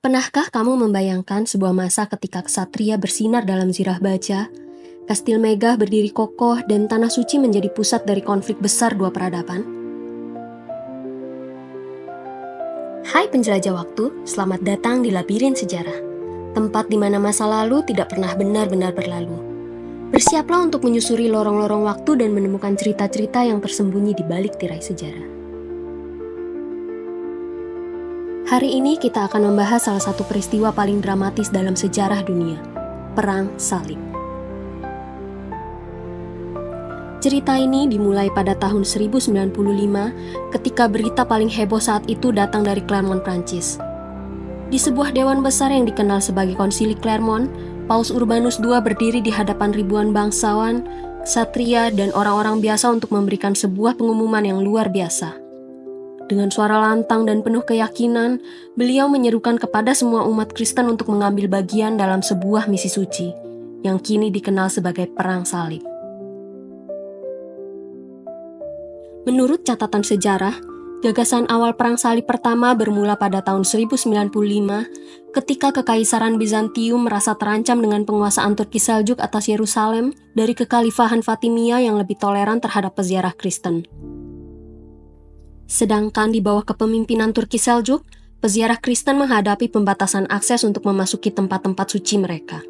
Pernahkah kamu membayangkan sebuah masa ketika ksatria bersinar dalam zirah baja, kastil megah berdiri kokoh, dan tanah suci menjadi pusat dari konflik besar dua peradaban? Hai penjelajah waktu, selamat datang di Labirin Sejarah, tempat di mana masa lalu tidak pernah benar-benar berlalu. Bersiaplah untuk menyusuri lorong-lorong waktu dan menemukan cerita-cerita yang tersembunyi di balik tirai sejarah. Hari ini kita akan membahas salah satu peristiwa paling dramatis dalam sejarah dunia, Perang Salib. Cerita ini dimulai pada tahun 1095 ketika berita paling heboh saat itu datang dari Clermont, Prancis. Di sebuah dewan besar yang dikenal sebagai Konsili Clermont, Paus Urbanus II berdiri di hadapan ribuan bangsawan, ksatria, dan orang-orang biasa untuk memberikan sebuah pengumuman yang luar biasa. Dengan suara lantang dan penuh keyakinan, beliau menyerukan kepada semua umat Kristen untuk mengambil bagian dalam sebuah misi suci, yang kini dikenal sebagai Perang Salib. Menurut catatan sejarah, gagasan awal Perang Salib pertama bermula pada tahun 1095 ketika Kekaisaran Bizantium merasa terancam dengan penguasaan Turki Seljuk atas Yerusalem dari kekhalifahan Fatimiyah yang lebih toleran terhadap peziarah Kristen. Sedangkan di bawah kepemimpinan Turki Seljuk, peziarah Kristen menghadapi pembatasan akses untuk memasuki tempat-tempat suci mereka.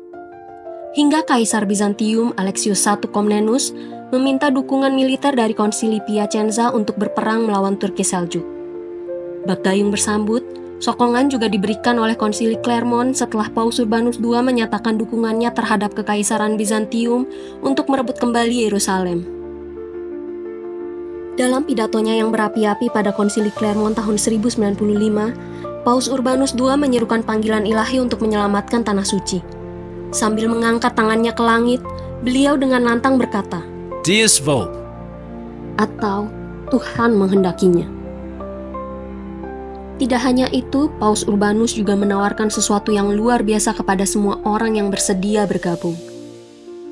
Hingga Kaisar Bizantium Alexius I Komnenus meminta dukungan militer dari Konsili Piacenza untuk berperang melawan Turki Seljuk. Bak gayung bersambut, sokongan juga diberikan oleh Konsili Clermont setelah Paus Urbanus II menyatakan dukungannya terhadap Kekaisaran Bizantium untuk merebut kembali Yerusalem. Dalam pidatonya yang berapi-api pada Konsili Clermont tahun 1095, Paus Urbanus II menyerukan panggilan ilahi untuk menyelamatkan tanah suci. Sambil mengangkat tangannya ke langit, beliau dengan lantang berkata, Deus vult, atau Tuhan menghendakinya. Tidak hanya itu, Paus Urbanus juga menawarkan sesuatu yang luar biasa kepada semua orang yang bersedia bergabung.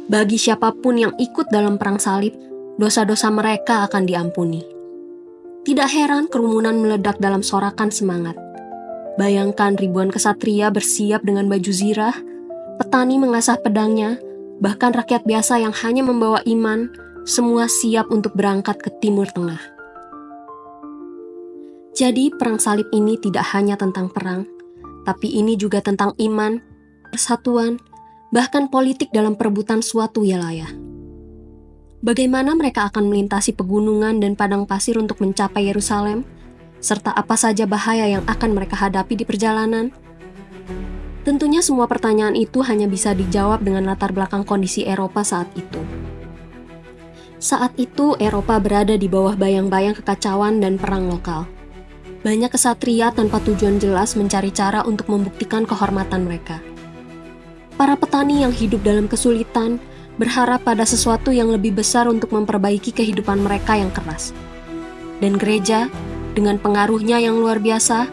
Bagi siapapun yang ikut dalam Perang Salib, dosa-dosa mereka akan diampuni. Tidak heran kerumunan meledak dalam sorakan semangat. Bayangkan ribuan ksatria bersiap dengan baju zirah, petani mengasah pedangnya, bahkan rakyat biasa yang hanya membawa iman, semua siap untuk berangkat ke Timur Tengah. Jadi Perang Salib ini tidak hanya tentang perang, tapi ini juga tentang iman, persatuan, bahkan politik dalam perebutan suatu wilayah. Bagaimana mereka akan melintasi pegunungan dan padang pasir untuk mencapai Yerusalem, serta apa saja bahaya yang akan mereka hadapi di perjalanan? Tentunya semua pertanyaan itu hanya bisa dijawab dengan latar belakang kondisi Eropa saat itu. Saat itu, Eropa berada di bawah bayang-bayang kekacauan dan perang lokal. Banyak ksatria tanpa tujuan jelas mencari cara untuk membuktikan kehormatan mereka. Para petani yang hidup dalam kesulitan berharap pada sesuatu yang lebih besar untuk memperbaiki kehidupan mereka yang keras. Dan gereja, dengan pengaruhnya yang luar biasa,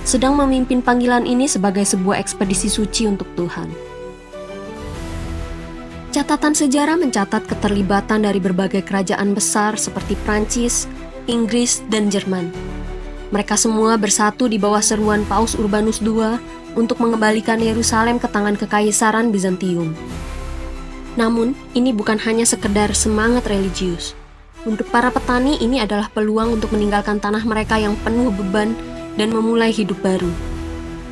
sedang memimpin panggilan ini sebagai sebuah ekspedisi suci untuk Tuhan. Catatan sejarah mencatat keterlibatan dari berbagai kerajaan besar seperti Prancis, Inggris, dan Jerman. Mereka semua bersatu di bawah seruan Paus Urbanus II untuk mengembalikan Yerusalem ke tangan Kekaisaran Bizantium. Namun, ini bukan hanya sekedar semangat religius. Untuk para petani, ini adalah peluang untuk meninggalkan tanah mereka yang penuh beban dan memulai hidup baru.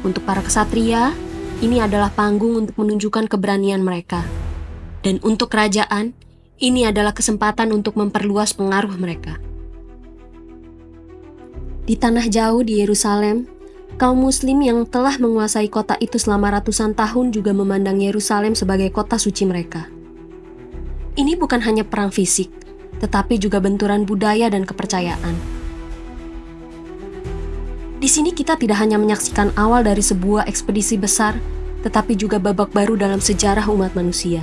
Untuk para ksatria, ini adalah panggung untuk menunjukkan keberanian mereka. Dan untuk kerajaan, ini adalah kesempatan untuk memperluas pengaruh mereka. Di tanah jauh di Yerusalem, kaum muslim yang telah menguasai kota itu selama ratusan tahun juga memandang Yerusalem sebagai kota suci mereka. Ini bukan hanya perang fisik, tetapi juga benturan budaya dan kepercayaan. Di sini kita tidak hanya menyaksikan awal dari sebuah ekspedisi besar, tetapi juga babak baru dalam sejarah umat manusia.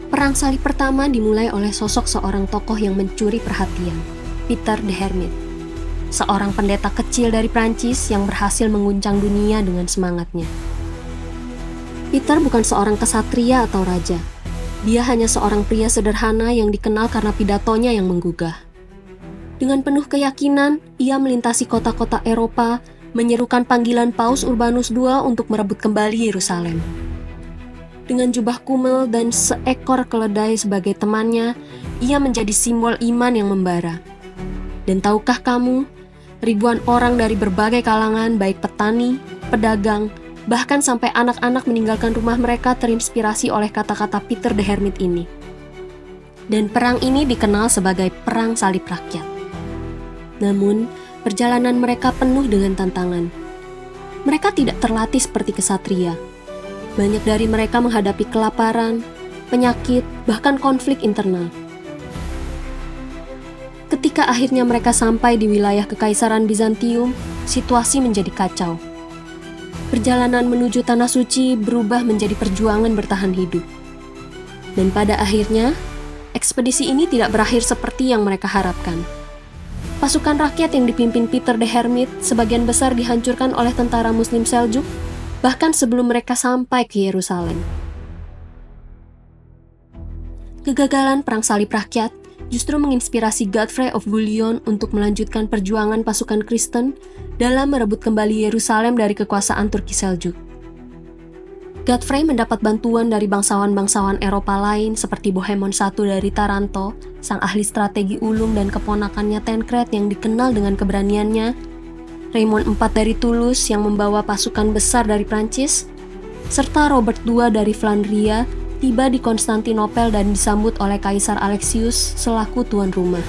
Perang Salib pertama dimulai oleh sosok seorang tokoh yang mencuri perhatian, Peter the Hermit, seorang pendeta kecil dari Prancis yang berhasil mengguncang dunia dengan semangatnya. Peter bukan seorang ksatria atau raja. Dia hanya seorang pria sederhana yang dikenal karena pidatonya yang menggugah. Dengan penuh keyakinan, ia melintasi kota-kota Eropa menyerukan panggilan Paus Urbanus II untuk merebut kembali Yerusalem. Dengan jubah kumel dan seekor keledai sebagai temannya, ia menjadi simbol iman yang membara. Dan tahukah kamu, ribuan orang dari berbagai kalangan, baik petani, pedagang, bahkan sampai anak-anak meninggalkan rumah mereka terinspirasi oleh kata-kata Peter the Hermit ini. Dan perang ini dikenal sebagai Perang Salib Rakyat. Namun, perjalanan mereka penuh dengan tantangan. Mereka tidak terlatih seperti kesatria. Banyak dari mereka menghadapi kelaparan, penyakit, bahkan konflik internal. Ketika akhirnya mereka sampai di wilayah Kekaisaran Bizantium, situasi menjadi kacau. Perjalanan menuju Tanah Suci berubah menjadi perjuangan bertahan hidup. Dan pada akhirnya, ekspedisi ini tidak berakhir seperti yang mereka harapkan. Pasukan rakyat yang dipimpin Peter the Hermit sebagian besar dihancurkan oleh tentara Muslim Seljuk, bahkan sebelum mereka sampai ke Yerusalem. Kegagalan Perang Salib Rakyat justru menginspirasi Godfrey of Bouillon untuk melanjutkan perjuangan pasukan Kristen dalam merebut kembali Yerusalem dari kekuasaan Turki Seljuk. Godfrey mendapat bantuan dari bangsawan-bangsawan Eropa lain seperti Bohemond I dari Taranto, sang ahli strategi ulung dan keponakannya Tancred yang dikenal dengan keberaniannya, Raymond IV dari Toulouse yang membawa pasukan besar dari Prancis, serta Robert II dari Flandria tiba di Konstantinopel dan disambut oleh Kaisar Alexius selaku tuan rumah.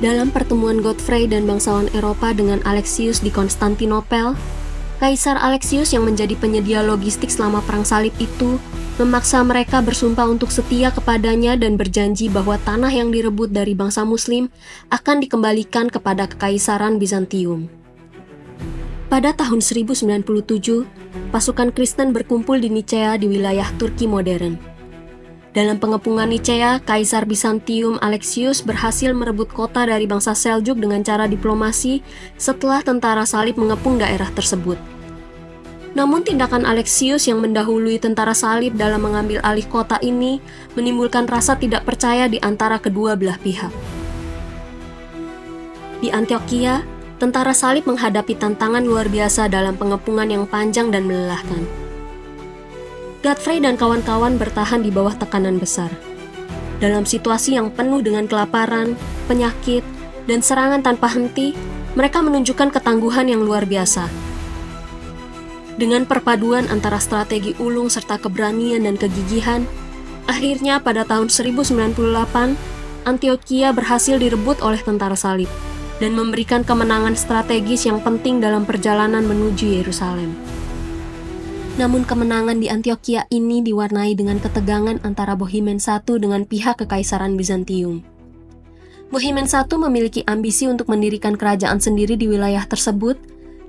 Dalam pertemuan Godfrey dan bangsawan Eropa dengan Alexius di Konstantinopel, Kaisar Alexius yang menjadi penyedia logistik selama Perang Salib itu memaksa mereka bersumpah untuk setia kepadanya dan berjanji bahwa tanah yang direbut dari bangsa Muslim akan dikembalikan kepada Kekaisaran Bizantium. Pada tahun 1097, pasukan Kristen berkumpul di Nicea di wilayah Turki modern. Dalam pengepungan Nicea, Kaisar Bizantium Alexius berhasil merebut kota dari bangsa Seljuk dengan cara diplomasi setelah tentara salib mengepung daerah tersebut. Namun tindakan Alexius yang mendahului tentara salib dalam mengambil alih kota ini menimbulkan rasa tidak percaya di antara kedua belah pihak. Di Antioquia, tentara salib menghadapi tantangan luar biasa dalam pengepungan yang panjang dan melelahkan. Godfrey dan kawan-kawan bertahan di bawah tekanan besar. Dalam situasi yang penuh dengan kelaparan, penyakit, dan serangan tanpa henti, mereka menunjukkan ketangguhan yang luar biasa. Dengan perpaduan antara strategi ulung serta keberanian dan kegigihan, akhirnya pada tahun 1098, Antioquia berhasil direbut oleh tentara salib dan memberikan kemenangan strategis yang penting dalam perjalanan menuju Yerusalem. Namun kemenangan di Antioquia ini diwarnai dengan ketegangan antara Bohemond I dengan pihak Kekaisaran Bizantium. Bohemond I memiliki ambisi untuk mendirikan kerajaan sendiri di wilayah tersebut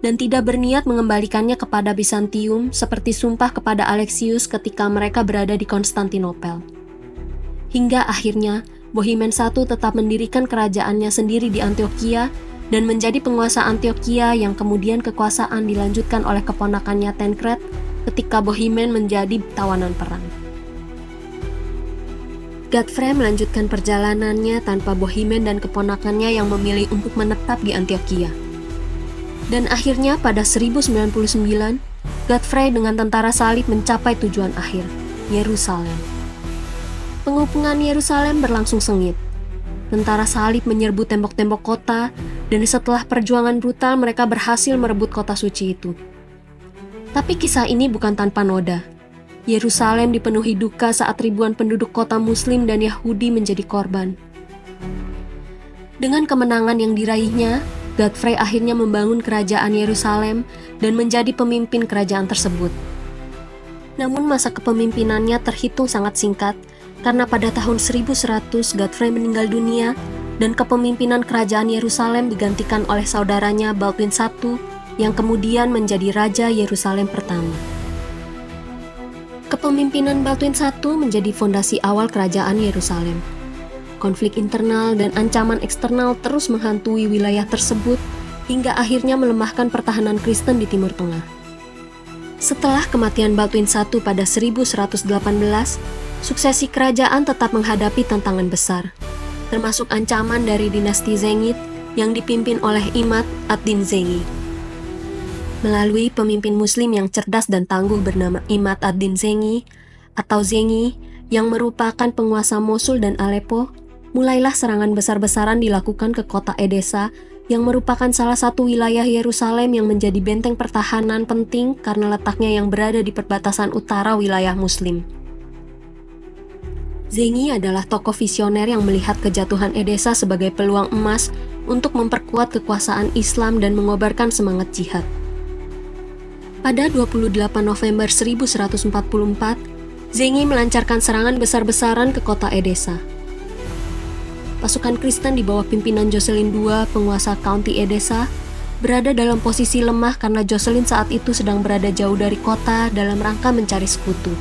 dan tidak berniat mengembalikannya kepada Bizantium seperti sumpah kepada Alexius ketika mereka berada di Konstantinopel. Hingga akhirnya, Bohemond I tetap mendirikan kerajaannya sendiri di Antioquia dan menjadi penguasa Antioquia yang kemudian kekuasaan dilanjutkan oleh keponakannya Tancred ketika Bohemond menjadi tawanan perang. Godfrey melanjutkan perjalanannya tanpa Bohemond dan keponakannya yang memilih untuk menetap di Antioquia. Dan akhirnya pada 1099, Godfrey dengan tentara salib mencapai tujuan akhir, Yerusalem. Pengepungan Yerusalem berlangsung sengit. Tentara salib menyerbu tembok-tembok kota, dan setelah perjuangan brutal mereka berhasil merebut kota suci itu. Tapi kisah ini bukan tanpa noda. Yerusalem dipenuhi duka saat ribuan penduduk kota Muslim dan Yahudi menjadi korban. Dengan kemenangan yang diraihnya, Godfrey akhirnya membangun kerajaan Yerusalem dan menjadi pemimpin kerajaan tersebut. Namun masa kepemimpinannya terhitung sangat singkat, karena pada tahun 1100 Godfrey meninggal dunia dan kepemimpinan kerajaan Yerusalem digantikan oleh saudaranya Baldwin I yang kemudian menjadi Raja Yerusalem pertama. Kepemimpinan Baldwin I menjadi fondasi awal kerajaan Yerusalem. Konflik internal dan ancaman eksternal terus menghantui wilayah tersebut hingga akhirnya melemahkan pertahanan Kristen di Timur Tengah. Setelah kematian Baldwin I pada 1118, suksesi kerajaan tetap menghadapi tantangan besar, termasuk ancaman dari dinasti Zengid yang dipimpin oleh Imad ad-Din Zengi. Melalui pemimpin muslim yang cerdas dan tangguh bernama Imad ad-Din Zengi atau Zengi yang merupakan penguasa Mosul dan Aleppo, mulailah serangan besar-besaran dilakukan ke kota Edessa yang merupakan salah satu wilayah Yerusalem yang menjadi benteng pertahanan penting karena letaknya yang berada di perbatasan utara wilayah muslim. Zengi adalah tokoh visioner yang melihat kejatuhan Edessa sebagai peluang emas untuk memperkuat kekuasaan Islam dan mengobarkan semangat jihad. Pada 28 November 1144, Zengi melancarkan serangan besar-besaran ke kota Edessa. Pasukan Kristen di bawah pimpinan Jocelyn II, penguasa County Edessa, berada dalam posisi lemah karena Jocelyn saat itu sedang berada jauh dari kota dalam rangka mencari sekutu.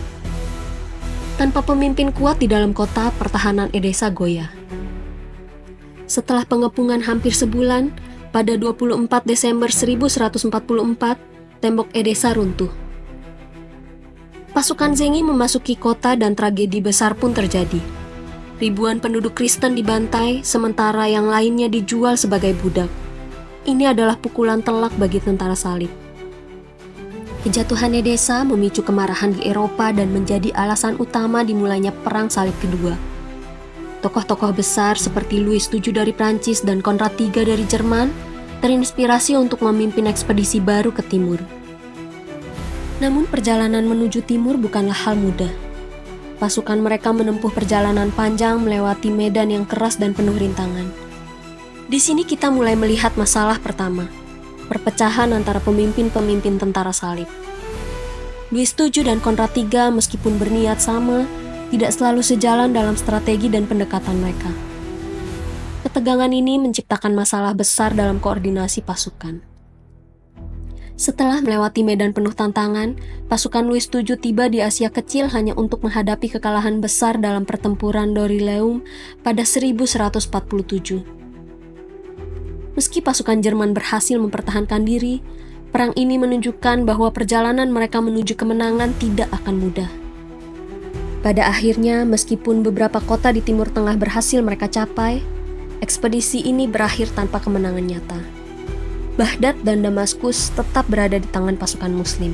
Tanpa pemimpin kuat di dalam kota, pertahanan Edessa goyah. Setelah pengepungan hampir sebulan, pada 24 Desember 1144, tembok Edessa runtuh. Pasukan Zengi memasuki kota dan tragedi besar pun terjadi. Ribuan penduduk Kristen dibantai, sementara yang lainnya dijual sebagai budak. Ini adalah pukulan telak bagi tentara salib. Kejatuhan Edessa memicu kemarahan di Eropa dan menjadi alasan utama dimulainya Perang Salib Kedua. Tokoh-tokoh besar seperti Louis VII dari Prancis dan Konrad III dari Jerman terinspirasi untuk memimpin ekspedisi baru ke timur. Namun perjalanan menuju timur bukanlah hal mudah. Pasukan mereka menempuh perjalanan panjang melewati medan yang keras dan penuh rintangan. Di sini kita mulai melihat masalah pertama, perpecahan antara pemimpin-pemimpin tentara salib. Louis VII dan Konrad III meskipun berniat sama, tidak selalu sejalan dalam strategi dan pendekatan mereka. Ketegangan ini menciptakan masalah besar dalam koordinasi pasukan. Setelah melewati medan penuh tantangan, pasukan Louis VII tiba di Asia Kecil hanya untuk menghadapi kekalahan besar dalam pertempuran Dorylaeum pada 1147. Meski pasukan Jerman berhasil mempertahankan diri, perang ini menunjukkan bahwa perjalanan mereka menuju kemenangan tidak akan mudah. Pada akhirnya, meskipun beberapa kota di Timur Tengah berhasil mereka capai, ekspedisi ini berakhir tanpa kemenangan nyata. Baghdad dan Damaskus tetap berada di tangan pasukan Muslim.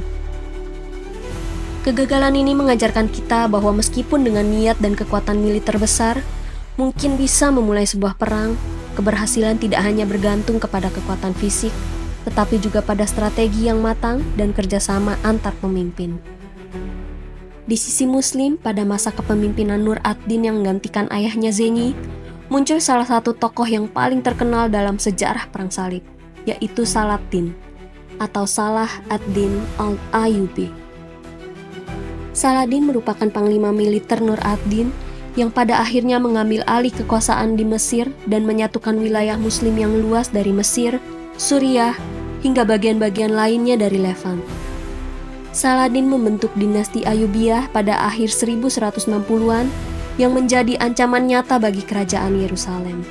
Kegagalan ini mengajarkan kita bahwa meskipun dengan niat dan kekuatan militer besar, mungkin bisa memulai sebuah perang, keberhasilan tidak hanya bergantung kepada kekuatan fisik, tetapi juga pada strategi yang matang dan kerjasama antar pemimpin. Di sisi Muslim, pada masa kepemimpinan Nur ad-Din yang menggantikan ayahnya Zengi, muncul salah satu tokoh yang paling terkenal dalam sejarah Perang Salib, yaitu Saladin atau Salah ad-Din al-Ayyubi. Saladin merupakan panglima militer Nur ad-Din yang pada akhirnya mengambil alih kekuasaan di Mesir dan menyatukan wilayah Muslim yang luas dari Mesir, Suriah, hingga bagian-bagian lainnya dari Levant. Saladin membentuk dinasti Ayyubiyah pada akhir 1160-an yang menjadi ancaman nyata bagi kerajaan Yerusalem.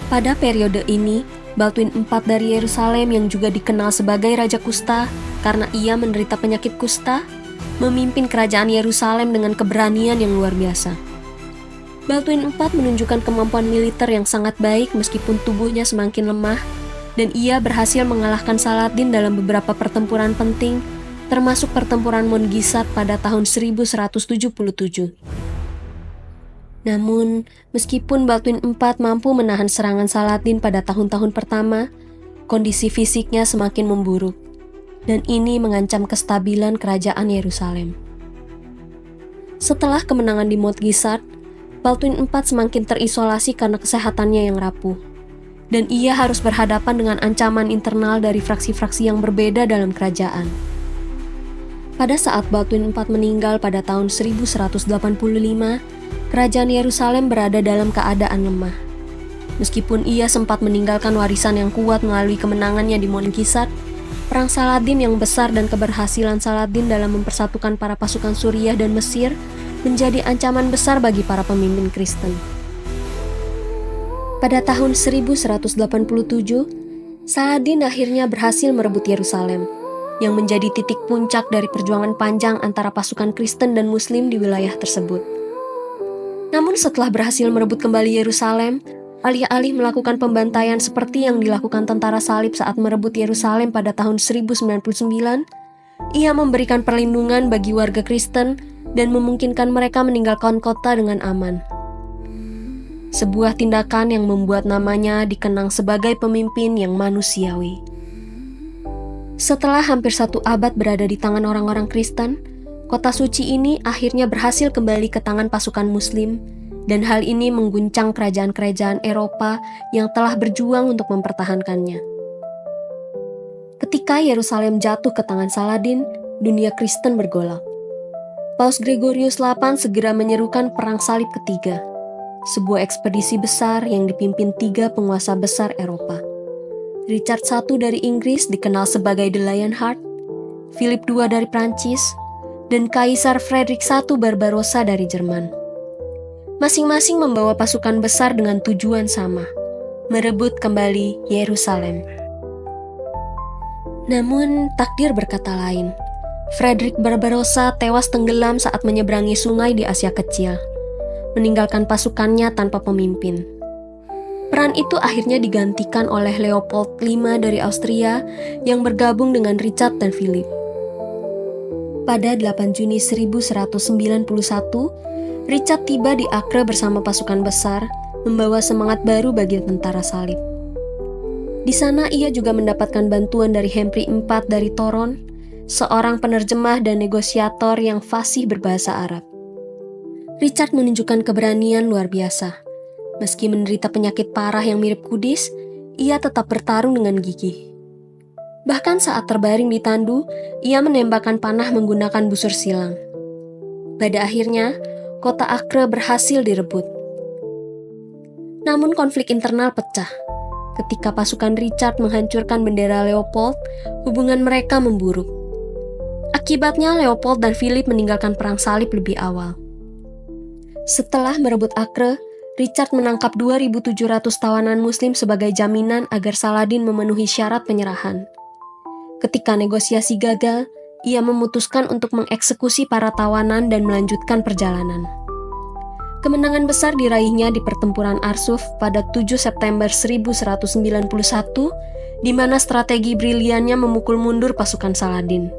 Pada periode ini, Baldwin IV dari Yerusalem yang juga dikenal sebagai Raja Kusta karena ia menderita penyakit kusta, memimpin kerajaan Yerusalem dengan keberanian yang luar biasa. Baldwin IV menunjukkan kemampuan militer yang sangat baik meskipun tubuhnya semakin lemah, dan ia berhasil mengalahkan Saladin dalam beberapa pertempuran penting, termasuk pertempuran Mongisat pada tahun 1177. Namun, meskipun Baldwin IV mampu menahan serangan Saladin pada tahun-tahun pertama, kondisi fisiknya semakin memburuk, dan ini mengancam kestabilan kerajaan Yerusalem. Setelah kemenangan di Mongisat, Baldwin IV semakin terisolasi karena kesehatannya yang rapuh, dan ia harus berhadapan dengan ancaman internal dari fraksi-fraksi yang berbeda dalam kerajaan. Pada saat Baldwin IV meninggal pada tahun 1185, kerajaan Yerusalem berada dalam keadaan lemah. Meskipun ia sempat meninggalkan warisan yang kuat melalui kemenangannya di Mongisat, Perang Saladin yang besar dan keberhasilan Saladin dalam mempersatukan para pasukan Suriah dan Mesir menjadi ancaman besar bagi para pemimpin Kristen. Pada tahun 1187, Saladin akhirnya berhasil merebut Yerusalem, yang menjadi titik puncak dari perjuangan panjang antara pasukan Kristen dan Muslim di wilayah tersebut. Namun setelah berhasil merebut kembali Yerusalem, Alih-alih melakukan pembantaian seperti yang dilakukan tentara salib saat merebut Yerusalem pada tahun 1099, ia memberikan perlindungan bagi warga Kristen dan memungkinkan mereka meninggalkan kota dengan aman. Sebuah tindakan yang membuat namanya dikenang sebagai pemimpin yang manusiawi. Setelah hampir 1 abad berada di tangan orang-orang Kristen, kota suci ini akhirnya berhasil kembali ke tangan pasukan Muslim, dan hal ini mengguncang kerajaan-kerajaan Eropa yang telah berjuang untuk mempertahankannya. Ketika Yerusalem jatuh ke tangan Saladin, dunia Kristen bergolak. Paus Gregorius VIII segera menyerukan Perang Salib Ketiga, sebuah ekspedisi besar yang dipimpin 3 penguasa besar Eropa. Richard I dari Inggris dikenal sebagai The Lionheart, Philip II dari Prancis, dan Kaisar Frederick I Barbarossa dari Jerman. Masing-masing membawa pasukan besar dengan tujuan sama, merebut kembali Yerusalem. Namun, takdir berkata lain. Frederick Barbarossa tewas tenggelam saat menyeberangi sungai di Asia Kecil, meninggalkan pasukannya tanpa pemimpin. Peran itu akhirnya digantikan oleh Leopold V dari Austria yang bergabung dengan Richard dan Philip. Pada 8 Juni 1191, Richard tiba di Acre bersama pasukan besar, membawa semangat baru bagi tentara salib. Di sana ia juga mendapatkan bantuan dari Henry IV dari Toron, seorang penerjemah dan negosiator yang fasih berbahasa Arab. Richard menunjukkan keberanian luar biasa. Meski menderita penyakit parah yang mirip kudis, ia tetap bertarung dengan gigih. Bahkan saat terbaring di tandu, ia menembakkan panah menggunakan busur silang. Pada akhirnya, kota Acre berhasil direbut. Namun konflik internal pecah. Ketika pasukan Richard menghancurkan bendera Leopold, hubungan mereka memburuk. Akibatnya Leopold dan Philip meninggalkan perang salib lebih awal. Setelah merebut Acre, Richard menangkap 2.700 tawanan Muslim sebagai jaminan agar Saladin memenuhi syarat penyerahan. Ketika negosiasi gagal, ia memutuskan untuk mengeksekusi para tawanan dan melanjutkan perjalanan. Kemenangan besar diraihnya di pertempuran Arsuf pada 7 September 1191, di mana strategi briliannya memukul mundur pasukan Saladin.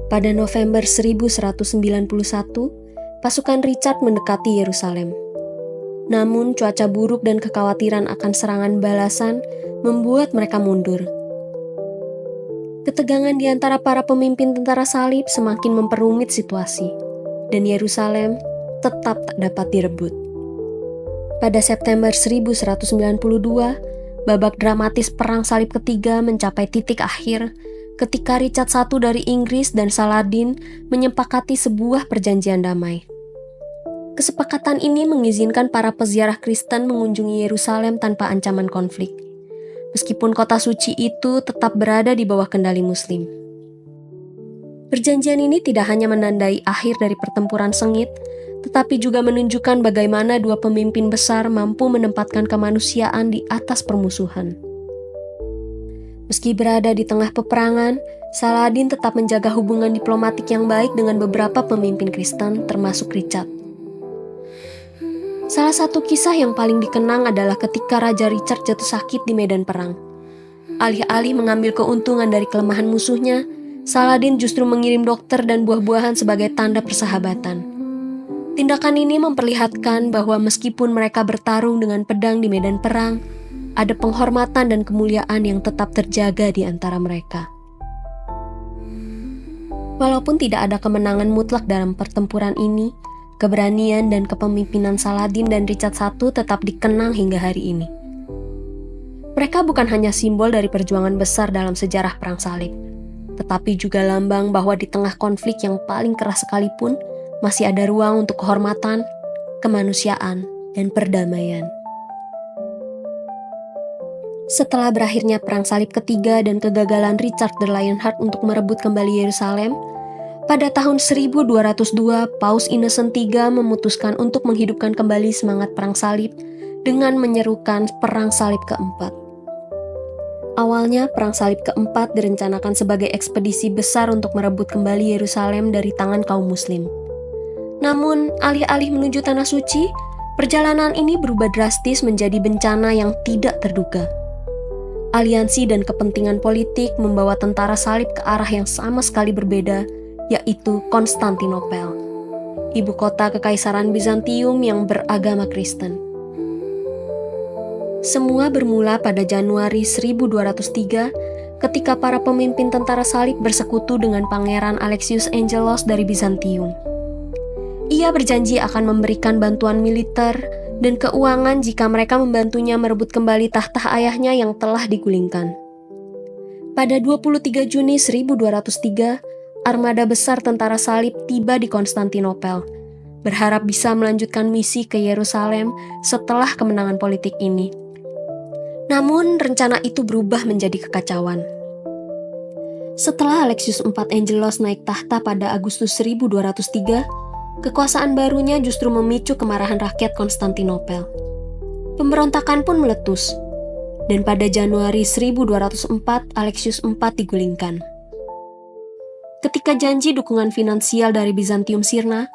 Pada November 1191, pasukan Richard mendekati Yerusalem. Namun cuaca buruk dan kekhawatiran akan serangan balasan membuat mereka mundur. Ketegangan di antara para pemimpin tentara salib semakin memperumit situasi, dan Yerusalem tetap tak dapat direbut. Pada September 1192, babak dramatis Perang Salib Ketiga mencapai titik akhir ketika Richard I dari Inggris dan Saladin menyepakati sebuah perjanjian damai. Kesepakatan ini mengizinkan para peziarah Kristen mengunjungi Yerusalem tanpa ancaman konflik, meskipun kota suci itu tetap berada di bawah kendali Muslim. Perjanjian ini tidak hanya menandai akhir dari pertempuran sengit, tetapi juga menunjukkan bagaimana dua pemimpin besar mampu menempatkan kemanusiaan di atas permusuhan. Meski berada di tengah peperangan, Saladin tetap menjaga hubungan diplomatik yang baik dengan beberapa pemimpin Kristen, termasuk Richard. Salah satu kisah yang paling dikenang adalah ketika Raja Richard jatuh sakit di medan perang. Alih-alih mengambil keuntungan dari kelemahan musuhnya, Saladin justru mengirim dokter dan buah-buahan sebagai tanda persahabatan. Tindakan ini memperlihatkan bahwa meskipun mereka bertarung dengan pedang di medan perang, ada penghormatan dan kemuliaan yang tetap terjaga di antara mereka. Walaupun tidak ada kemenangan mutlak dalam pertempuran ini, keberanian dan kepemimpinan Saladin dan Richard I tetap dikenang hingga hari ini. Mereka bukan hanya simbol dari perjuangan besar dalam sejarah Perang Salib, tetapi juga lambang bahwa di tengah konflik yang paling keras sekalipun, masih ada ruang untuk kehormatan, kemanusiaan, dan perdamaian. Setelah berakhirnya Perang Salib Ketiga dan kegagalan Richard the Lionheart untuk merebut kembali Yerusalem, pada tahun 1202, Paus Innocent III memutuskan untuk menghidupkan kembali semangat Perang Salib dengan menyerukan Perang Salib Keempat. Awalnya, Perang Salib Keempat direncanakan sebagai ekspedisi besar untuk merebut kembali Yerusalem dari tangan kaum Muslim. Namun, alih-alih menuju Tanah Suci, Perjalanan ini berubah drastis menjadi bencana yang tidak terduga. Aliansi dan kepentingan politik membawa tentara salib ke arah yang sama sekali berbeda, yaitu Konstantinopel, ibu kota Kekaisaran Bizantium yang beragama Kristen. Semua bermula pada Januari 1203 ketika para pemimpin tentara salib bersekutu dengan Pangeran Alexius Angelos dari Bizantium. Ia berjanji akan memberikan bantuan militer dan keuangan jika mereka membantunya merebut kembali tahta ayahnya yang telah digulingkan. Pada 23 Juni 1203, armada besar tentara salib tiba di Konstantinopel, berharap bisa melanjutkan misi ke Yerusalem setelah kemenangan politik ini. Namun, rencana itu berubah menjadi kekacauan. Setelah Alexius IV Angelos naik tahta pada Agustus 1203, kekuasaan barunya justru memicu kemarahan rakyat Konstantinopel. Pemberontakan pun meletus, dan pada Januari 1204 Alexius IV digulingkan. Ketika janji dukungan finansial dari Bizantium sirna,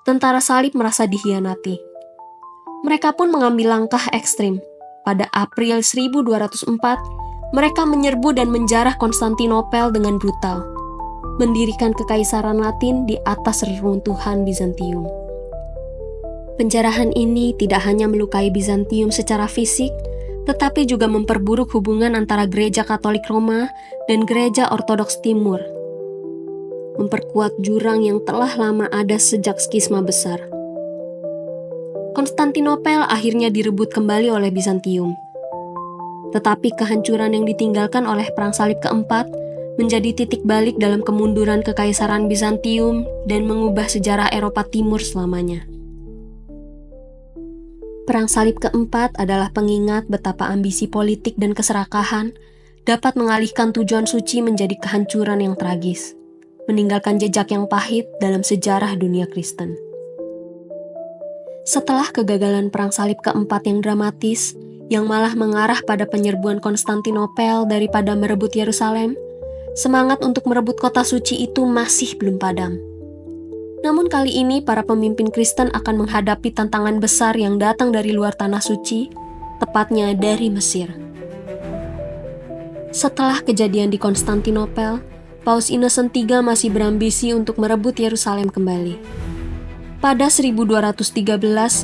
tentara salib merasa dikhianati. Mereka pun mengambil langkah ekstrim. Pada April 1204, mereka menyerbu dan menjarah Konstantinopel dengan brutal, mendirikan kekaisaran Latin di atas reruntuhan Bizantium. Penjarahan ini tidak hanya melukai Bizantium secara fisik, tetapi juga memperburuk hubungan antara Gereja Katolik Roma dan Gereja Ortodoks Timur, memperkuat jurang yang telah lama ada sejak skisma besar. Konstantinopel akhirnya direbut kembali oleh Bizantium. Tetapi kehancuran yang ditinggalkan oleh Perang Salib keempat menjadi titik balik dalam kemunduran Kekaisaran Bizantium dan mengubah sejarah Eropa Timur selamanya. Perang Salib keempat adalah pengingat betapa ambisi politik dan keserakahan dapat mengalihkan tujuan suci menjadi kehancuran yang tragis, meninggalkan jejak yang pahit dalam sejarah dunia Kristen. Setelah kegagalan Perang Salib keempat yang dramatis, yang malah mengarah pada penyerbuan Konstantinopel daripada merebut Yerusalem, semangat untuk merebut kota suci itu masih belum padam. Namun kali ini para pemimpin Kristen akan menghadapi tantangan besar yang datang dari luar tanah suci, tepatnya dari Mesir. Setelah kejadian di Konstantinopel, Paus Innocent III masih berambisi untuk merebut Yerusalem kembali. Pada 1213,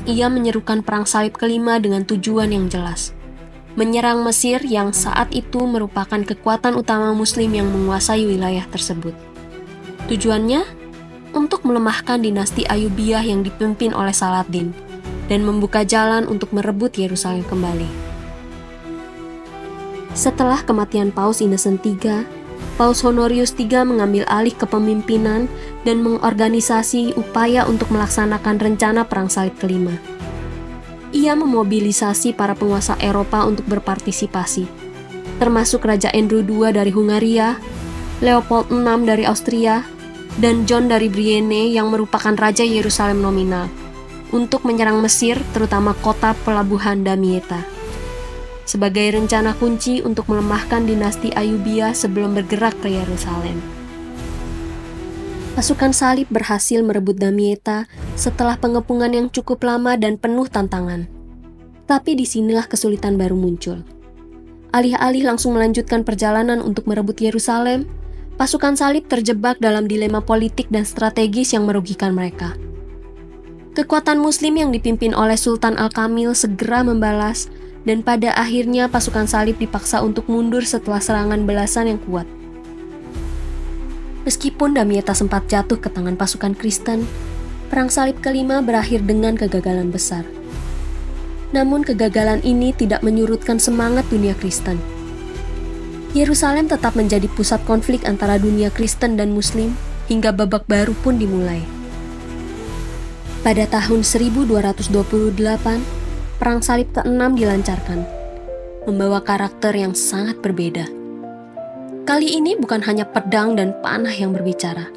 ia menyerukan Perang Salib kelima dengan tujuan yang jelas, menyerang Mesir yang saat itu merupakan kekuatan utama Muslim yang menguasai wilayah tersebut. Tujuannya untuk melemahkan dinasti Ayyubiyah yang dipimpin oleh Saladin dan membuka jalan untuk merebut Yerusalem kembali. Setelah kematian Paus Innocent III, Paus Honorius III mengambil alih kepemimpinan dan mengorganisasi upaya untuk melaksanakan rencana Perang Salib kelima. Ia memobilisasi para penguasa Eropa untuk berpartisipasi, termasuk Raja Andrew II dari Hungaria, Leopold VI dari Austria, dan John dari Brienne yang merupakan Raja Yerusalem nominal, untuk menyerang Mesir, terutama kota pelabuhan Damietta, sebagai rencana kunci untuk melemahkan dinasti Ayyubiyah sebelum bergerak ke Yerusalem. Pasukan salib berhasil merebut Damietta setelah pengepungan yang cukup lama dan penuh tantangan. Tapi disinilah kesulitan baru muncul. Alih-alih langsung melanjutkan perjalanan untuk merebut Yerusalem, pasukan salib terjebak dalam dilema politik dan strategis yang merugikan mereka. Kekuatan Muslim yang dipimpin oleh Sultan Al-Kamil segera membalas, dan pada akhirnya pasukan salib dipaksa untuk mundur setelah serangan belasan yang kuat. Meskipun Damietta sempat jatuh ke tangan pasukan Kristen, Perang Salib kelima berakhir dengan kegagalan besar. Namun kegagalan ini tidak menyurutkan semangat dunia Kristen. Yerusalem tetap menjadi pusat konflik antara dunia Kristen dan Muslim hingga babak baru pun dimulai. Pada tahun 1228, Perang Salib ke-6 dilancarkan, membawa karakter yang sangat berbeda. Kali ini bukan hanya pedang dan panah yang berbicara,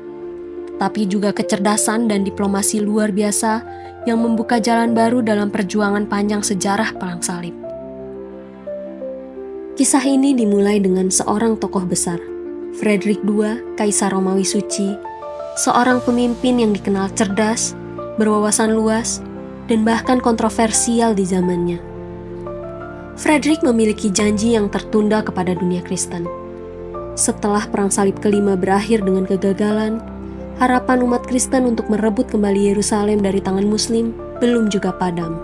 tapi juga kecerdasan dan diplomasi luar biasa yang membuka jalan baru dalam perjuangan panjang sejarah Perang Salib. Kisah ini dimulai dengan seorang tokoh besar, Frederick II, Kaisar Romawi Suci, seorang pemimpin yang dikenal cerdas, berwawasan luas, dan bahkan kontroversial di zamannya. Frederick memiliki janji yang tertunda kepada dunia Kristen. Setelah Perang Salib kelima berakhir dengan kegagalan, harapan umat Kristen untuk merebut kembali Yerusalem dari tangan Muslim belum juga padam.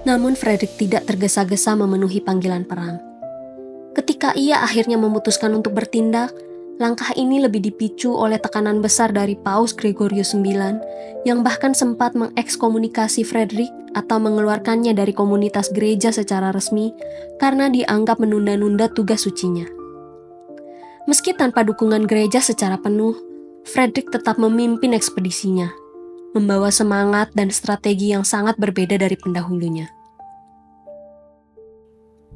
Namun Frederick tidak tergesa-gesa memenuhi panggilan perang. Ketika ia akhirnya memutuskan untuk bertindak, langkah ini lebih dipicu oleh tekanan besar dari Paus Gregorius IX yang bahkan sempat mengekskomunikasi Frederick atau mengeluarkannya dari komunitas gereja secara resmi karena dianggap menunda-nunda tugas sucinya. Meski tanpa dukungan gereja secara penuh, Frederick tetap memimpin ekspedisinya, membawa semangat dan strategi yang sangat berbeda dari pendahulunya.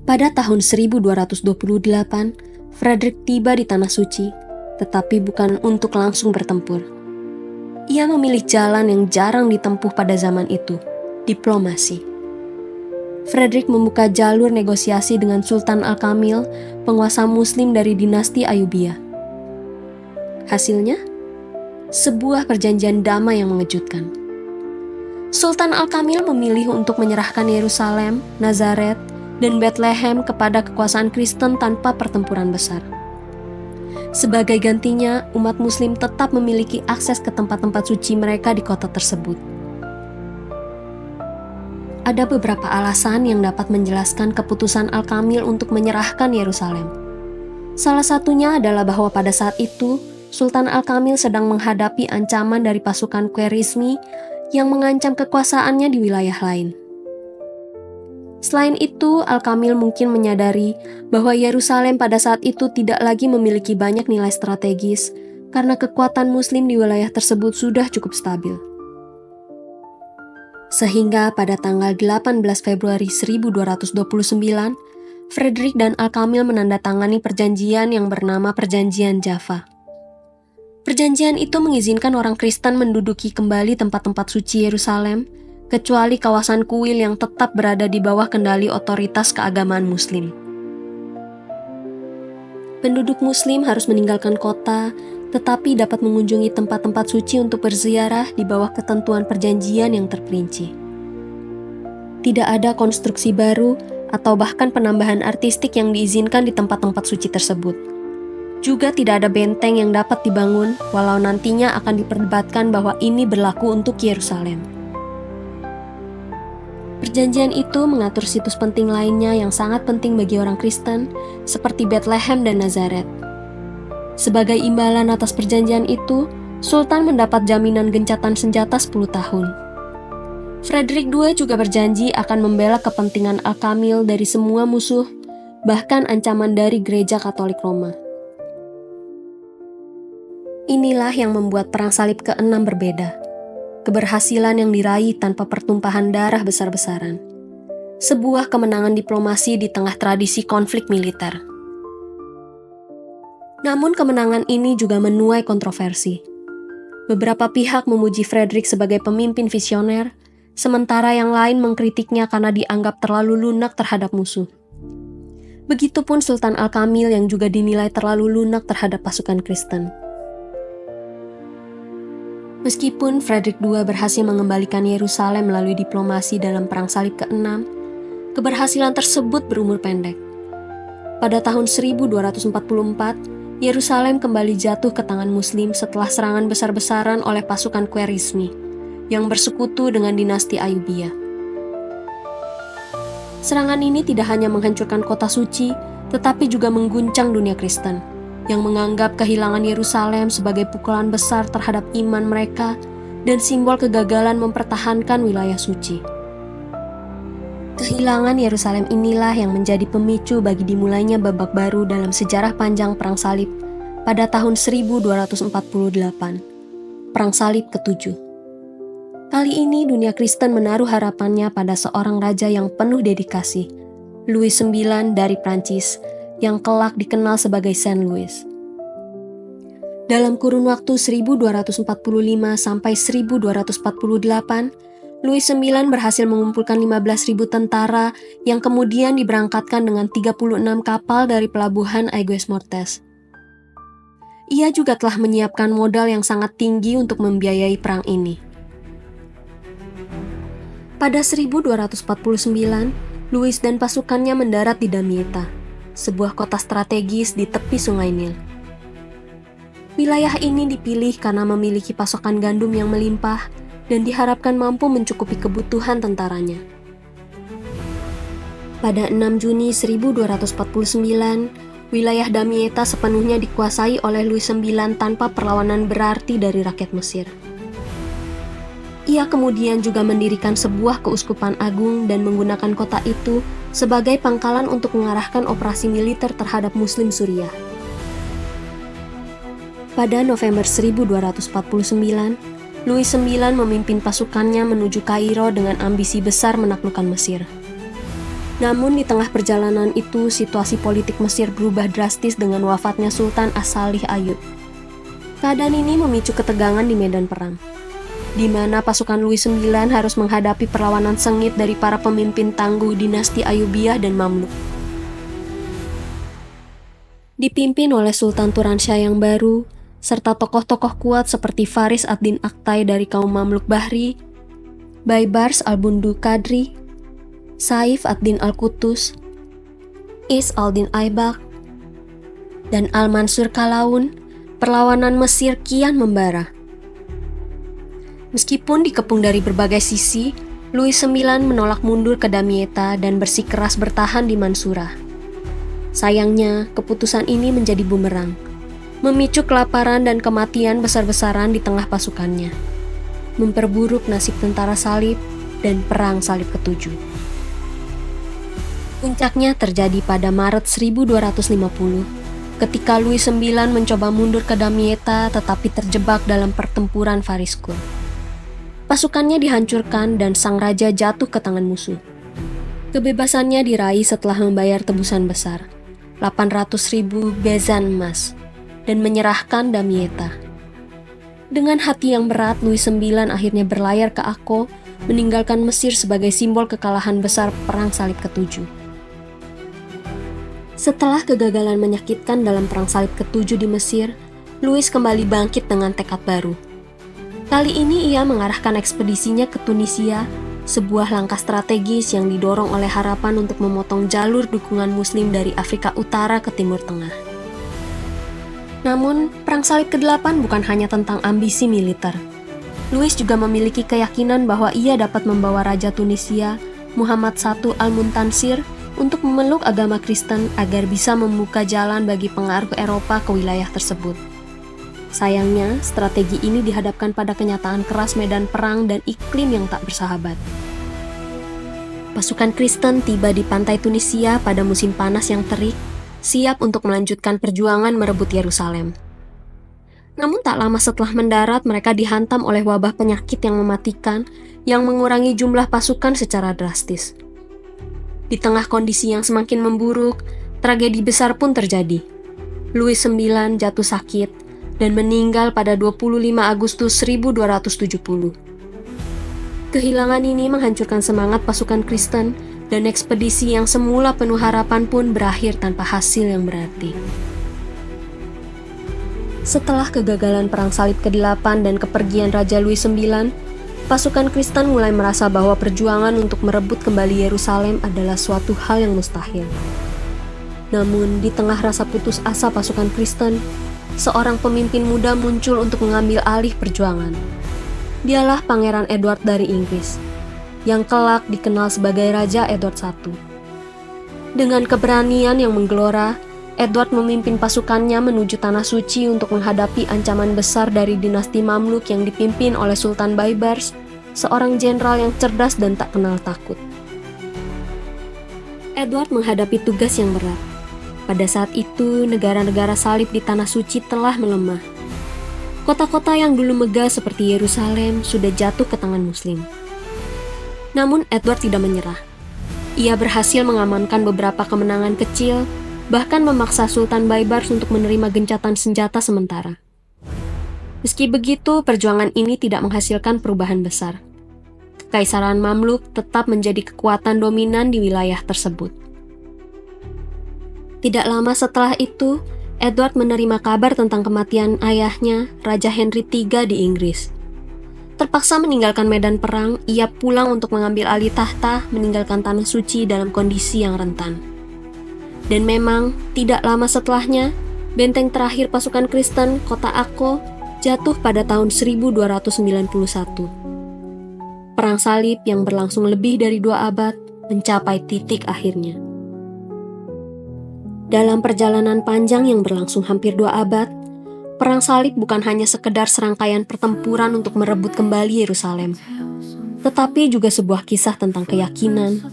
Pada tahun 1228, Frederick tiba di Tanah Suci, tetapi bukan untuk langsung bertempur. Ia memilih jalan yang jarang ditempuh pada zaman itu, diplomasi. Frederick membuka jalur negosiasi dengan Sultan Al-Kamil, penguasa Muslim dari dinasti Ayyubiyah. Hasilnya, sebuah perjanjian damai yang mengejutkan. Sultan Al-Kamil memilih untuk menyerahkan Yerusalem, Nazaret, dan Bethlehem kepada kekuasaan Kristen tanpa pertempuran besar. Sebagai gantinya, umat Muslim tetap memiliki akses ke tempat-tempat suci mereka di kota tersebut. Ada beberapa alasan yang dapat menjelaskan keputusan Al-Kamil untuk menyerahkan Yerusalem. Salah satunya adalah bahwa pada saat itu, Sultan Al-Kamil sedang menghadapi ancaman dari pasukan Khwarizmi yang mengancam kekuasaannya di wilayah lain. Selain itu, Al-Kamil mungkin menyadari bahwa Yerusalem pada saat itu tidak lagi memiliki banyak nilai strategis karena kekuatan Muslim di wilayah tersebut sudah cukup stabil. Sehingga pada tanggal 18 Februari 1229, Frederick dan Al-Kamil menandatangani perjanjian yang bernama Perjanjian Jaffa. Perjanjian itu mengizinkan orang Kristen menduduki kembali tempat-tempat suci Yerusalem, kecuali kawasan kuil yang tetap berada di bawah kendali otoritas keagamaan Muslim. Penduduk Muslim harus meninggalkan kota, tetapi dapat mengunjungi tempat-tempat suci untuk berziarah di bawah ketentuan perjanjian yang terperinci. Tidak ada konstruksi baru atau bahkan penambahan artistik yang diizinkan di tempat-tempat suci tersebut. Juga tidak ada benteng yang dapat dibangun, walau nantinya akan diperdebatkan bahwa ini berlaku untuk Yerusalem. Perjanjian itu mengatur situs penting lainnya yang sangat penting bagi orang Kristen, seperti Bethlehem dan Nazaret. Sebagai imbalan atas perjanjian itu, Sultan mendapat jaminan gencatan senjata 10 tahun. Frederick II juga berjanji akan membela kepentingan Al-Kamil dari semua musuh, bahkan ancaman dari Gereja Katolik Roma. Inilah yang membuat Perang Salib ke-6 berbeda. Keberhasilan yang diraih tanpa pertumpahan darah besar-besaran. Sebuah kemenangan diplomasi di tengah tradisi konflik militer. Namun kemenangan ini juga menuai kontroversi. Beberapa pihak memuji Frederick sebagai pemimpin visioner, sementara yang lain mengkritiknya karena dianggap terlalu lunak terhadap musuh. Begitupun Sultan Al-Kamil yang juga dinilai terlalu lunak terhadap pasukan Kristen. Meskipun Frederick II berhasil mengembalikan Yerusalem melalui diplomasi dalam Perang Salib ke-6, keberhasilan tersebut berumur pendek. Pada tahun 1244, Yerusalem kembali jatuh ke tangan Muslim setelah serangan besar-besaran oleh pasukan Khwarizmi yang bersekutu dengan dinasti Ayyubiyah. Serangan ini tidak hanya menghancurkan kota suci, tetapi juga mengguncang dunia Kristen, yang menganggap kehilangan Yerusalem sebagai pukulan besar terhadap iman mereka dan simbol kegagalan mempertahankan wilayah suci. Kehilangan Yerusalem inilah yang menjadi pemicu bagi dimulainya babak baru dalam sejarah panjang Perang Salib pada tahun 1248, Perang Salib ke-7. Kali ini dunia Kristen menaruh harapannya pada seorang raja yang penuh dedikasi, Louis IX dari Prancis, yang kelak dikenal sebagai Saint Louis. Dalam kurun waktu 1245 sampai 1248, Louis IX berhasil mengumpulkan 15.000 tentara yang kemudian diberangkatkan dengan 36 kapal dari pelabuhan Aigues Mortes. Ia juga telah menyiapkan modal yang sangat tinggi untuk membiayai perang ini. Pada 1249, Louis dan pasukannya mendarat di Damietta, sebuah kota strategis di tepi Sungai Nil. Wilayah ini dipilih karena memiliki pasokan gandum yang melimpah dan diharapkan mampu mencukupi kebutuhan tentaranya. Pada 6 Juni 1249, wilayah Damietta sepenuhnya dikuasai oleh Louis IX tanpa perlawanan berarti dari rakyat Mesir. Ia kemudian juga mendirikan sebuah keuskupan agung dan menggunakan kota itu sebagai pangkalan untuk mengarahkan operasi militer terhadap Muslim Suriah. Pada November 1249, Louis IX memimpin pasukannya menuju Kairo dengan ambisi besar menaklukkan Mesir. Namun di tengah perjalanan itu, situasi politik Mesir berubah drastis dengan wafatnya Sultan As-Salih Ayyub. Keadaan ini memicu ketegangan di medan perang, di mana pasukan Louis IX harus menghadapi perlawanan sengit dari para pemimpin tangguh dinasti Ayyubiyah dan Mamluk. Dipimpin oleh Sultan Turansyah yang baru, serta tokoh-tokoh kuat seperti Faris ad-Din Aktai dari kaum Mamluk Bahri, Baibars al-Bundu Qadri, Saif ad-Din al-Qutus, Is al-Din Aibak, dan Al-Mansur Kalaun, perlawanan Mesir kian membara. Meskipun dikepung dari berbagai sisi, Louis IX menolak mundur ke Damietta dan bersikeras bertahan di Mansurah. Sayangnya, keputusan ini menjadi bumerang, memicu kelaparan dan kematian besar-besaran di tengah pasukannya, memperburuk nasib tentara salib dan perang salib ke-7. Puncaknya terjadi pada Maret 1250, ketika Louis IX mencoba mundur ke Damietta tetapi terjebak dalam pertempuran Fariskun. Pasukannya dihancurkan dan sang raja jatuh ke tangan musuh. Kebebasannya diraih setelah membayar tebusan besar, 800.000 bezan emas, dan menyerahkan Damietta. Dengan hati yang berat, Louis IX akhirnya berlayar ke Akko, meninggalkan Mesir sebagai simbol kekalahan besar Perang Salib ke-7. Setelah kegagalan menyakitkan dalam Perang Salib ke-7 di Mesir, Louis kembali bangkit dengan tekad baru. Kali ini ia mengarahkan ekspedisinya ke Tunisia, sebuah langkah strategis yang didorong oleh harapan untuk memotong jalur dukungan Muslim dari Afrika Utara ke Timur Tengah. Namun, Perang Salib ke-8 bukan hanya tentang ambisi militer. Louis juga memiliki keyakinan bahwa ia dapat membawa Raja Tunisia, Muhammad I Al-Muntansir, untuk memeluk agama Kristen agar bisa membuka jalan bagi pengaruh Eropa ke wilayah tersebut. Sayangnya, strategi ini dihadapkan pada kenyataan keras medan perang dan iklim yang tak bersahabat. Pasukan Kristen tiba di pantai Tunisia pada musim panas yang terik, siap untuk melanjutkan perjuangan merebut Yerusalem. Namun tak lama setelah mendarat, mereka dihantam oleh wabah penyakit yang mematikan yang mengurangi jumlah pasukan secara drastis. Di tengah kondisi yang semakin memburuk, tragedi besar pun terjadi. Louis IX jatuh sakit dan meninggal pada 25 Agustus 1270. Kehilangan ini menghancurkan semangat pasukan Kristen dan ekspedisi yang semula penuh harapan pun berakhir tanpa hasil yang berarti. Setelah kegagalan Perang Salib ke-8 dan kepergian Raja Louis IX, pasukan Kristen mulai merasa bahwa perjuangan untuk merebut kembali Yerusalem adalah suatu hal yang mustahil. Namun, di tengah rasa putus asa pasukan Kristen, seorang pemimpin muda muncul untuk mengambil alih perjuangan. Dialah Pangeran Edward dari Inggris, yang kelak dikenal sebagai Raja Edward I. Dengan keberanian yang menggelora, Edward memimpin pasukannya menuju Tanah Suci untuk menghadapi ancaman besar dari dinasti Mamluk yang dipimpin oleh Sultan Baibars, seorang jenderal yang cerdas dan tak kenal takut. Edward menghadapi tugas yang berat. Pada saat itu, negara-negara salib di Tanah Suci telah melemah. Kota-kota yang dulu megah seperti Yerusalem sudah jatuh ke tangan Muslim. Namun Edward tidak menyerah. Ia berhasil mengamankan beberapa kemenangan kecil, bahkan memaksa Sultan Baibars untuk menerima gencatan senjata sementara. Meski begitu, perjuangan ini tidak menghasilkan perubahan besar. Kekaisaran Mamluk tetap menjadi kekuatan dominan di wilayah tersebut. Tidak lama setelah itu, Edward menerima kabar tentang kematian ayahnya, Raja Henry III di Inggris. Terpaksa meninggalkan medan perang, ia pulang untuk mengambil alih tahta, meninggalkan tanah suci dalam kondisi yang rentan. Dan memang, tidak lama setelahnya, benteng terakhir pasukan Kristen, kota Akko, jatuh pada tahun 1291. Perang salib yang berlangsung lebih dari 2 abad mencapai titik akhirnya. Dalam perjalanan panjang yang berlangsung hampir 2 abad, Perang salib bukan hanya sekedar serangkaian pertempuran untuk merebut kembali Yerusalem, tetapi juga sebuah kisah tentang keyakinan,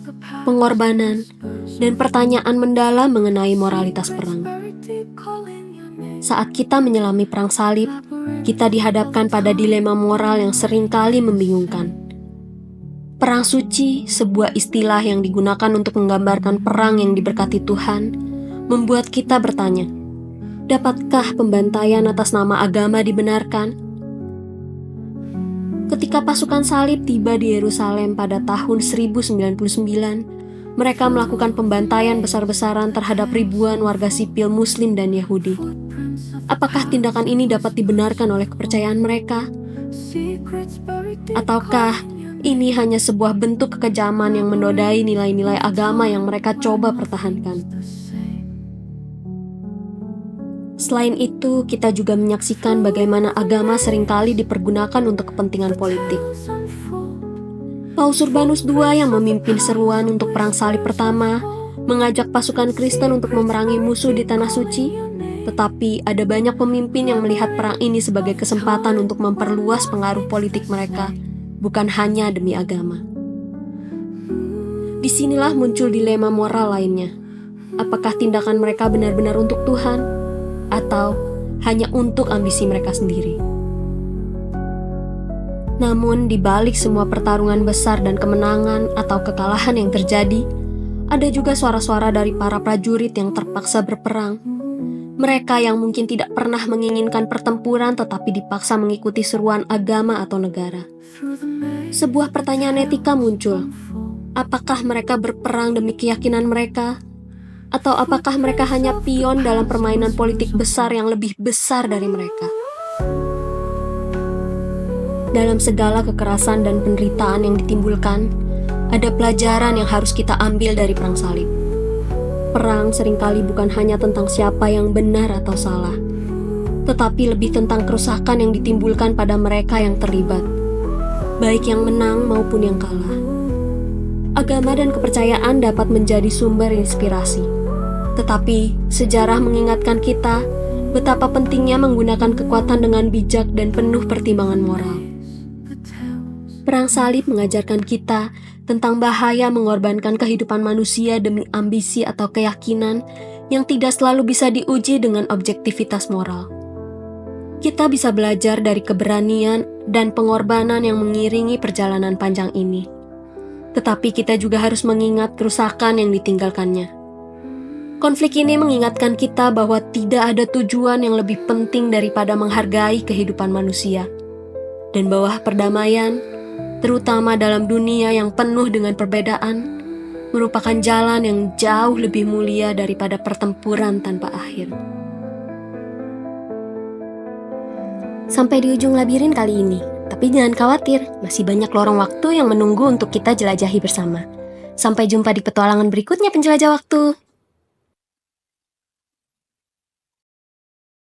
pengorbanan, dan pertanyaan mendalam mengenai moralitas perang. Saat kita menyelami perang salib, kita dihadapkan pada dilema moral yang seringkali membingungkan. Perang suci, sebuah istilah yang digunakan untuk menggambarkan perang yang diberkati Tuhan, membuat kita bertanya, dapatkah pembantaian atas nama agama dibenarkan? Ketika pasukan salib tiba di Yerusalem pada tahun 1099, mereka melakukan pembantaian besar-besaran terhadap ribuan warga sipil Muslim dan Yahudi. Apakah tindakan ini dapat dibenarkan oleh kepercayaan mereka? Ataukah ini hanya sebuah bentuk kekejaman yang menodai nilai-nilai agama yang mereka coba pertahankan? Selain itu, kita juga menyaksikan bagaimana agama seringkali dipergunakan untuk kepentingan politik. Paus Urbanus II yang memimpin seruan untuk Perang Salib pertama mengajak pasukan Kristen untuk memerangi musuh di Tanah Suci, tetapi ada banyak pemimpin yang melihat perang ini sebagai kesempatan untuk memperluas pengaruh politik mereka, bukan hanya demi agama. Disinilah muncul dilema moral lainnya. Apakah tindakan mereka benar-benar untuk Tuhan? Atau hanya untuk ambisi mereka sendiri. Namun, di balik semua pertarungan besar dan kemenangan atau kekalahan yang terjadi, ada juga suara-suara dari para prajurit yang terpaksa berperang. Mereka yang mungkin tidak pernah menginginkan pertempuran tetapi dipaksa mengikuti seruan agama atau negara. Sebuah pertanyaan etika muncul. Apakah mereka berperang demi keyakinan mereka? Atau apakah mereka hanya pion dalam permainan politik besar yang lebih besar dari mereka? Dalam segala kekerasan dan penderitaan yang ditimbulkan, ada pelajaran yang harus kita ambil dari perang salib. Perang seringkali bukan hanya tentang siapa yang benar atau salah, tetapi lebih tentang kerusakan yang ditimbulkan pada mereka yang terlibat, baik yang menang maupun yang kalah. Agama dan kepercayaan dapat menjadi sumber inspirasi. Tetapi, sejarah mengingatkan kita betapa pentingnya menggunakan kekuatan dengan bijak dan penuh pertimbangan moral. Perang salib mengajarkan kita tentang bahaya mengorbankan kehidupan manusia demi ambisi atau keyakinan yang tidak selalu bisa diuji dengan objektivitas moral. Kita bisa belajar dari keberanian dan pengorbanan yang mengiringi perjalanan panjang ini. Tetapi kita juga harus mengingat kerusakan yang ditinggalkannya. Konflik ini mengingatkan kita bahwa tidak ada tujuan yang lebih penting daripada menghargai kehidupan manusia. Dan bahwa perdamaian, terutama dalam dunia yang penuh dengan perbedaan, merupakan jalan yang jauh lebih mulia daripada pertempuran tanpa akhir. Sampai di ujung labirin kali ini, tapi jangan khawatir, masih banyak lorong waktu yang menunggu untuk kita jelajahi bersama. Sampai jumpa di petualangan berikutnya penjelajah waktu.